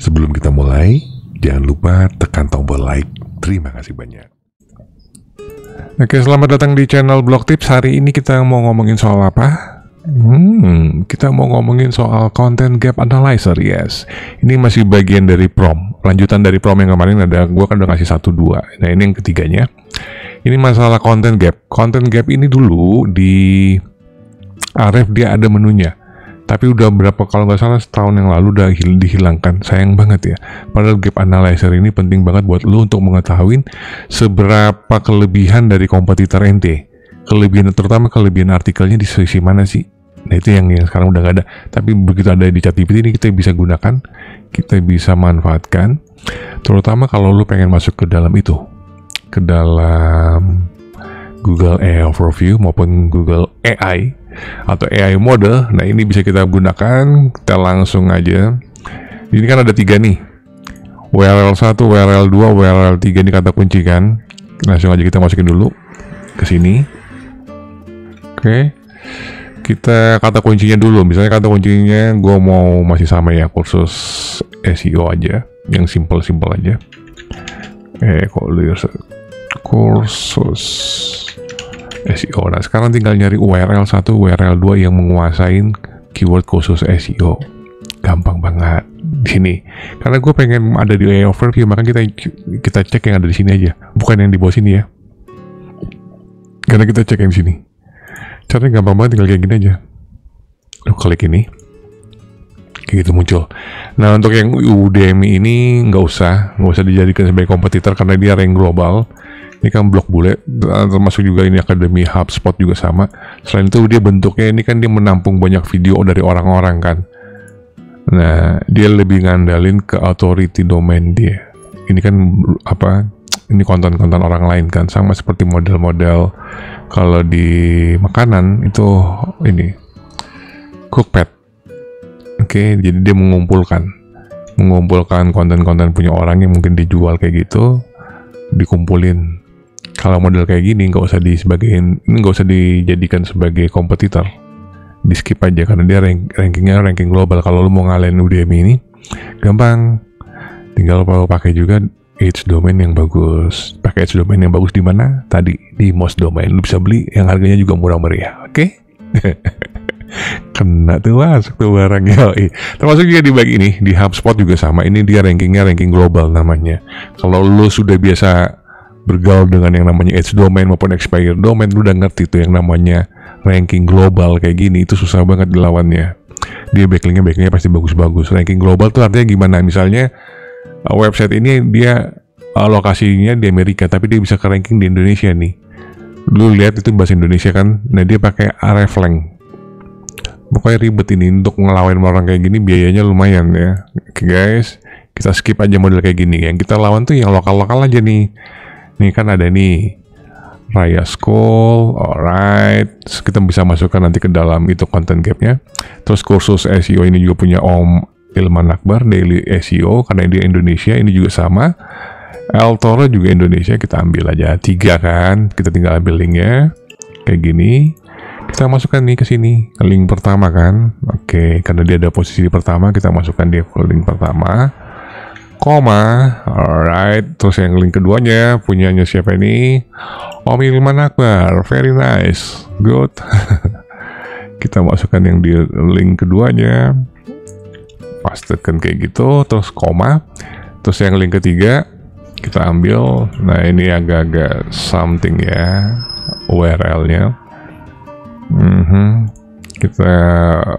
Sebelum kita mulai, jangan lupa tekan tombol like. Terima kasih banyak. Oke, selamat datang di channel Blog Tips. Hari ini kita mau ngomongin soal apa? Kita mau ngomongin soal Content Gap Analyzer, yes. Ini masih bagian dari prom. Lanjutan dari prom yang kemarin gue kan udah ngasih 1-2. Nah, ini yang ketiganya. Ini masalah Content Gap. Content Gap ini dulu di Aref dia ada menunya. Tapi udah berapa, kalau nggak salah setahun yang lalu udah dihilangkan. Sayang banget ya. Padahal Gap Analyzer ini penting banget buat lu untuk mengetahui seberapa kelebihan dari kompetitor ente. Kelebihan, terutama kelebihan artikelnya di sisi mana sih. Nah, itu yang sekarang udah nggak ada. Tapi begitu ada di ChatGPT ini kita bisa gunakan, kita bisa manfaatkan. Terutama kalau lu pengen masuk ke dalam itu, ke dalam Google AI Overview maupun Google AI atau AI Model. Nah, ini bisa kita gunakan. Kita langsung aja. Ini kan ada 3 nih. URL 1, URL 2, URL 3 ini kata kunci kan. Langsung aja kita masukin dulu ke sini. Oke. Kita kata kuncinya dulu. Misalnya kata kuncinya gue mau masih sama ya, kursus SEO aja. Yang simple-simple aja. Kursus SEO. Nah, sekarang tinggal nyari URL 1, URL 2 yang menguasain keyword khusus SEO. Gampang banget di sini. Karena gue pengen ada di AI Overview, maka kita cek yang ada di sini aja, bukan yang di bawah sini ya. Karena kita cek yang di sini. Caranya gampang banget, tinggal kayak gini aja. Lu klik ini, kayak gitu muncul. Nah, untuk yang Udemy ini nggak usah dijadikan sebagai kompetitor karena dia rank global. Ini kan blog bule, termasuk juga ini Akademi HubSpot juga sama. Selain itu dia bentuknya ini kan dia menampung banyak video dari orang-orang kan. Nah, dia lebih ngandalin ke authority domain dia. Ini kan apa? Ini konten-konten orang lain kan, sama seperti model-model kalau di makanan itu ini Cookpad. Oke, jadi dia mengumpulkan konten-konten punya orang yang mungkin dijual kayak gitu, dikumpulin. Kalau model kayak gini nggak usah dijadikan sebagai kompetitor, di skip aja karena dia rankingnya ranking global. Kalau lu mau ngalahin Udemy ini gampang, tinggal pakai juga H domain yang bagus. Pakai H domain yang bagus di mana? Tadi di Moz Domain. Lu bisa beli yang harganya juga murah meriah. Oke? Kena tuh masuk tuh barangnya. Termasuk juga di bagi ini di HubSpot juga sama. Ini dia ranking global namanya. Kalau lu sudah biasa bergaul dengan yang namanya H domain maupun expired domain, lu udah ngerti tuh yang namanya ranking global kayak gini, itu susah banget dilawannya. Dia backlingnya pasti bagus-bagus. Ranking global tuh artinya gimana? Misalnya website ini dia lokasinya di Amerika tapi dia bisa ke ranking di Indonesia nih. Lu lihat itu bahasa Indonesia kan. Nah, dia pakai hreflang. Pokoknya ribet ini untuk ngelawan orang kayak gini, biayanya lumayan ya. Oke guys, kita skip aja model kayak gini. Yang kita lawan tuh yang lokal-lokal aja nih. Nih kan ada nih Raya School, alright. Terus kita bisa masukkan nanti ke dalam itu content gapnya. Terus kursus SEO ini juga punya Om Ilman Akbar, Daily SEO, karena dia Indonesia, ini juga sama. El Toro juga Indonesia, kita ambil aja 3 kan. Kita tinggal ambil linknya kayak gini. Kita masukkan nih ke sini, ke link pertama kan. Oke, karena dia ada posisi di pertama, kita masukkan dia ke link pertama. Koma, alright. Terus yang link keduanya punyanya siapa ini? Om Ilman Akbar, very nice, good. Kita masukkan yang di link keduanya, pastekan kayak gitu, terus koma. Terus yang link ketiga kita ambil. Nah, ini agak-agak something ya URL-nya. Kita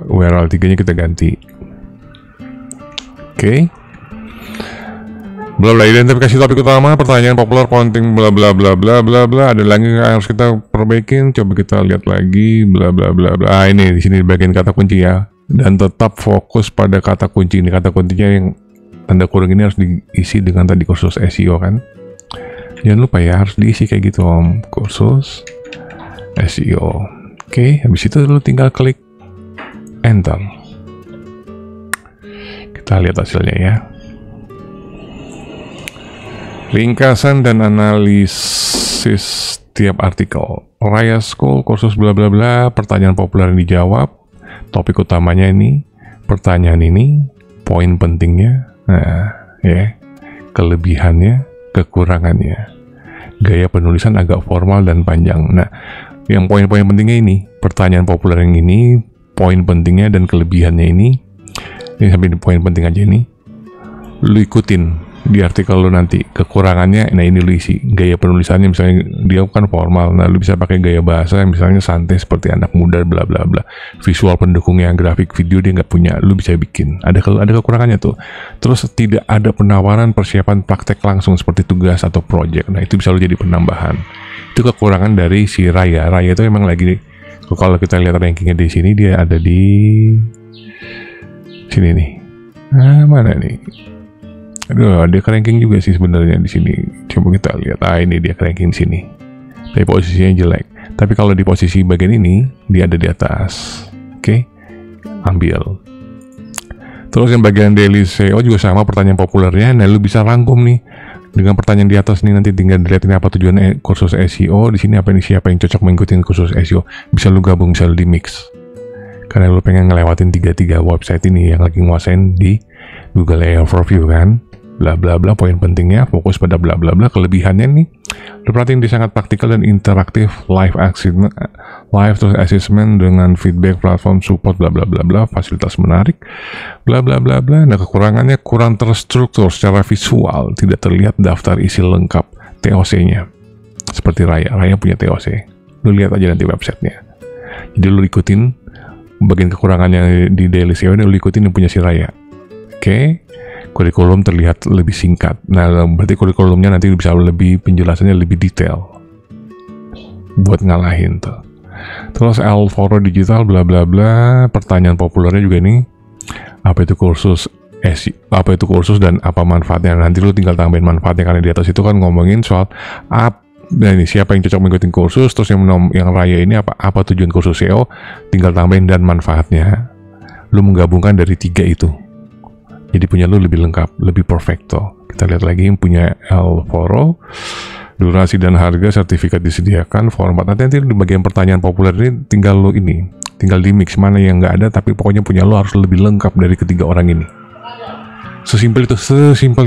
URL 3-nya kita ganti. Oke. Bla bla, identifikasi topik utama, pertanyaan populer, penting, bla bla bla bla bla bla. Ada lagi yang harus kita perbaikin. Coba kita lihat lagi, bla bla bla bla. Ah, ini di sini bagian kata kunci ya. Dan tetap fokus pada kata kunci ini. Kata kuncinya yang tanda kurung ini harus diisi dengan tadi kursus SEO kan. Jangan lupa ya, harus diisi kayak gitu Om, kursus SEO. Oke, habis itu lu tinggal klik enter. Kita lihat hasilnya ya. Ringkasan dan analisis tiap artikel. Raya School, kursus bla bla bla, pertanyaan populer yang dijawab, topik utamanya ini, pertanyaan ini, poin pentingnya, nah ya, kelebihannya, kekurangannya, gaya penulisan agak formal dan panjang. Nah, yang poin-poin pentingnya ini, pertanyaan populer yang ini, poin pentingnya dan kelebihannya ini sampai di poin penting aja ini, lu ikutin di artikel lu nanti. Kekurangannya, nah ini lu isi, gaya penulisannya misalnya dia kan formal, nah lu bisa pakai gaya bahasa misalnya santai seperti anak muda bla bla bla. Visual pendukungnya, grafik video dia nggak punya, lu bisa bikin. Ada kekurangannya tuh. Terus tidak ada penawaran persiapan praktek langsung seperti tugas atau project, nah itu bisa lu jadi penambahan. Itu kekurangan dari si Raya. Raya itu emang lagi, kalau kita lihat rankingnya di sini, dia ada di sini nih. Nah, mana nih? Aduh, dia ranking juga sih sebenarnya di sini. Coba kita lihat. Ini dia ranking sini. Tapi posisinya jelek. Tapi kalau di posisi bagian ini, dia ada di atas. Oke, ambil. Terus yang bagian daily SEO juga sama, pertanyaan populernya. Nah, lu bisa rangkum nih dengan pertanyaan di atas nih, nanti tinggal dilihat ini apa tujuan kursus SEO. Di sini apa ini, siapa yang cocok mengikuti kursus SEO. Bisa lu gabung, bisa lu di mix. Karena lu pengen ngelewatin 3 website ini yang lagi nguasain di Google AI Overview kan. Bla bla bla, poin pentingnya fokus pada bla bla bla. Kelebihannya nih, lu perhatiin dia sangat praktikal dan interaktif, live terus assessment dengan feedback, platform support bla bla bla bla, fasilitas menarik bla bla bla bla. Nah, kekurangannya kurang terstruktur secara visual, tidak terlihat daftar isi lengkap TOC-nya seperti Raya punya TOC. Lu lihat aja nanti websitenya. Jadi lu ikutin bagian kekurangannya di daily SEO ini, lu ikutin yang punya si Raya. Oke. Kurikulum terlihat lebih singkat. Nah, berarti kurikulumnya nanti bisa lebih, penjelasannya lebih detail buat ngalahin tuh. Terus L4 digital bla bla bla, pertanyaan populernya juga nih, apa itu kursus dan apa manfaatnya. Nanti lu tinggal tambahin manfaatnya, karena di atas itu kan ngomongin soal nah ini siapa yang cocok mengikuti kursus. Terus yang Raya ini apa tujuan kursus SEO, tinggal tambahin dan manfaatnya. Lu menggabungkan dari 3 itu, jadi punya lu lebih lengkap, lebih perfecto. Kita lihat lagi yang punya L4, durasi dan harga, sertifikat disediakan, format. Nanti di bagian pertanyaan populer ini tinggal di mix mana yang nggak ada, tapi pokoknya punya lu harus lebih lengkap dari ketiga orang ini. Sesimpel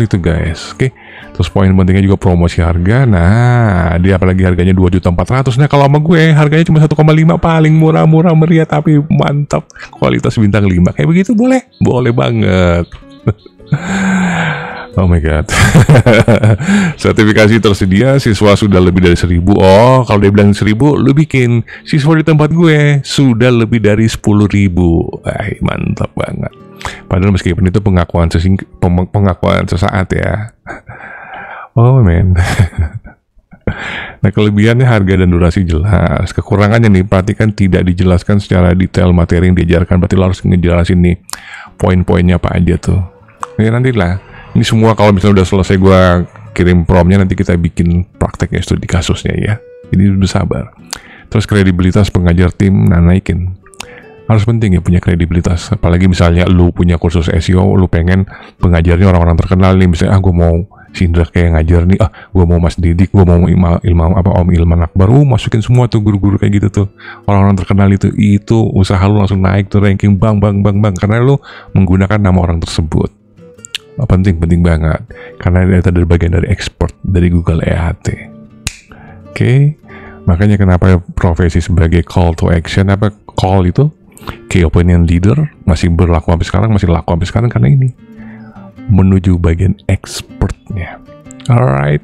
itu guys. Oke. Terus poin pentingnya juga promosi harga. Nah, dia apalagi harganya 2.400.000. Nah, kalau sama gue harganya cuma 1,5, paling murah meriah tapi mantap, kualitas bintang 5. Kayak begitu boleh banget. Oh my god. Sertifikasi tersedia, siswa sudah lebih dari 1.000. Oh, kalau dia bilang 1.000, lu bikin. Siswa di tempat gue sudah lebih dari 10.000. Mantap banget. Padahal meskipun itu pengakuan sesaat ya. Oh man. Nah, kelebihannya harga dan durasi jelas. Kekurangannya nih, perhatikan tidak dijelaskan secara detail materi yang diajarkan. Berarti lo harus ngejelasin nih poin-poinnya apa aja tuh. Ya nantilah. Ini semua kalau misalnya udah selesai gue kirim promnya, nanti kita bikin prakteknya studi kasusnya ya. Jadi udah sabar. Terus kredibilitas pengajar tim, naikin. Harus penting ya punya kredibilitas. Apalagi misalnya lu punya kursus SEO, lu pengen pengajarnya orang-orang terkenal nih. Misalnya gue mau si Indra kayak ngajar nih, gue mau Mas Didik, gue mau Om Ilman Akbar, masukin semua tuh guru-guru kayak gitu tuh, orang-orang terkenal itu usaha lu langsung naik tuh ranking bang karena lu menggunakan nama orang tersebut. Penting banget, karena itu dari bagian dari expert dari Google EAT. Oke. Makanya kenapa profesi sebagai call to action, call itu key opinion leader masih laku sampai sekarang karena ini menuju bagian expertnya. Alright.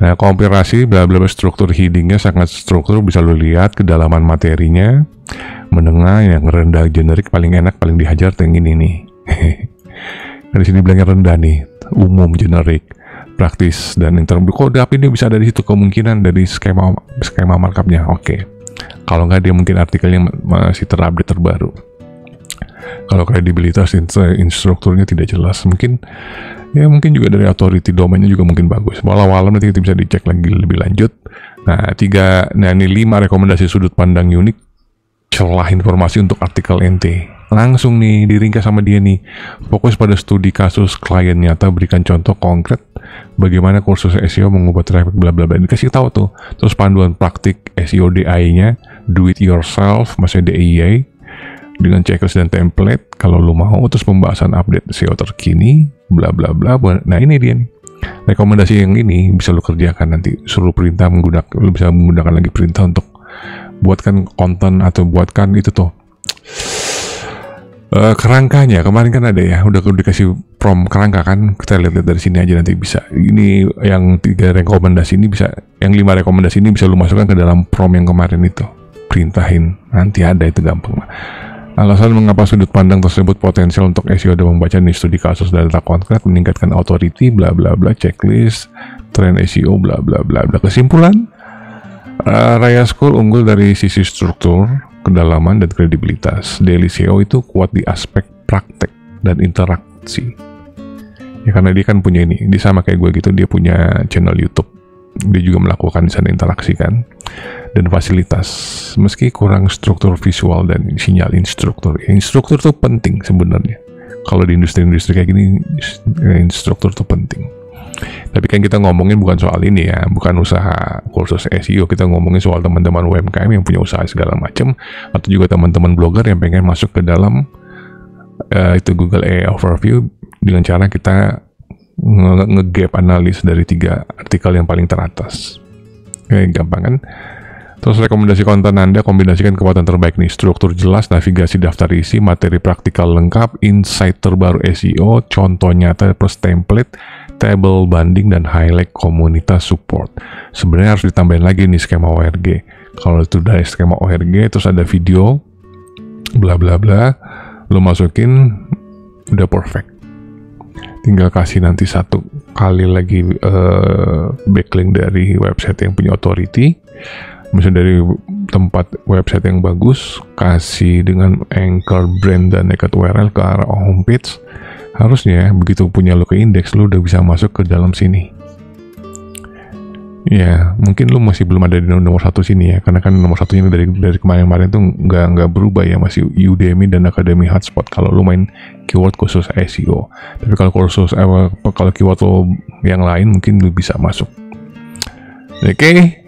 Nah, kompilasi bla bla struktur headingnya sangat struktur, bisa lo lihat kedalaman materinya, menengah, yang rendah generik, paling enak paling dihajar yang ini nih. Dari sini bilangnya rendah nih, umum generik, praktis dan kode ini bisa dari situ, kemungkinan dari skema markupnya. Oke. Kalau nggak dia mungkin artikelnya masih terbaru. Kalau kredibilitas instrukturnya tidak jelas, mungkin juga dari authority domainnya juga mungkin bagus. Walau nanti kita bisa dicek lagi lebih lanjut. Nah, ini 5 rekomendasi sudut pandang unik, celah informasi untuk artikel NT. langsung nih diringkas sama dia nih. Fokus pada studi kasus klien nyata, berikan contoh konkret bagaimana kursus SEO mengubah traffic bla bla bla. Dikasih tahu tuh. Terus panduan praktik SEO DIY-nya, do it yourself, maksudnya DIY dengan checklist dan template kalau lu mau. Terus pembahasan update SEO terkini bla bla bla. Nah, ini dia nih. Rekomendasi yang ini bisa lu kerjakan nanti. Suruh perintah lu bisa menggunakan lagi perintah untuk buatkan konten atau buatkan itu tuh kerangkanya. Kemarin kan ada ya, udah dikasih prompt kerangka kan, kita lihat dari sini aja nanti bisa. Ini yang 3 rekomendasi ini bisa, yang 5 rekomendasi ini bisa lu masukkan ke dalam prompt yang kemarin itu, perintahin, nanti ada itu gampang. Alasan mengapa sudut pandang tersebut potensial untuk SEO dan membaca nih studi kasus data konkret, meningkatkan authority bla bla bla, checklist, tren SEO bla bla bla bla. Kesimpulan, Raya School unggul dari sisi struktur, kedalaman, dan kredibilitas. Daily SEO itu kuat di aspek praktek dan interaksi. Ya karena dia kan punya ini, dia sama kayak gue gitu, dia punya channel YouTube. Dia juga melakukan di sana interaksi kan. Dan fasilitas, meski kurang struktur visual dan sinyal instruktur. Instruktur tuh penting sebenarnya. Kalau di industri-industri kayak gini, instruktur tuh penting. Tapi kan kita ngomongin bukan soal ini ya, bukan usaha kursus SEO, kita ngomongin soal teman-teman UMKM yang punya usaha segala macam, atau juga teman-teman blogger yang pengen masuk ke dalam itu Google AI Overview dengan cara kita nge-gap analis dari 3 artikel yang paling teratas. Gampang kan? Terus rekomendasi konten Anda, kombinasikan kekuatan terbaik nih, struktur jelas, navigasi daftar isi, materi praktikal lengkap, insight terbaru SEO, contoh nyata plus template, table banding, dan highlight komunitas support. Sebenarnya harus ditambahin lagi nih skema ORG. Kalau itu udah skema ORG, terus ada video, bla bla bla, lo masukin, udah perfect. Tinggal kasih nanti 1 kali lagi backlink dari website yang punya authority, misalnya dari tempat website yang bagus, kasih dengan anchor brand dan naked URL ke arah homepage. Harusnya begitu punya lo ke indeks, lo udah bisa masuk ke dalam sini. Ya, mungkin lo masih belum ada di nomor 1 sini ya, karena kan nomor 1-nya dari kemarin-kemarin tuh nggak berubah ya, masih Udemy dan Academy Hotspot kalau lo main keyword khusus SEO. Tapi kalau kalau keyword lo yang lain mungkin lo bisa masuk. Oke.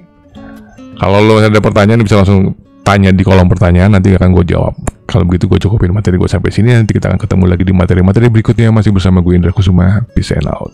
Kalau lo ada pertanyaan bisa langsung tanya di kolom pertanyaan, nanti akan gue jawab. Kalau begitu gue cukupin materi gue sampai sini, nanti kita akan ketemu lagi di materi-materi berikutnya. Masih bersama gue Indra Kusuma, peace and out.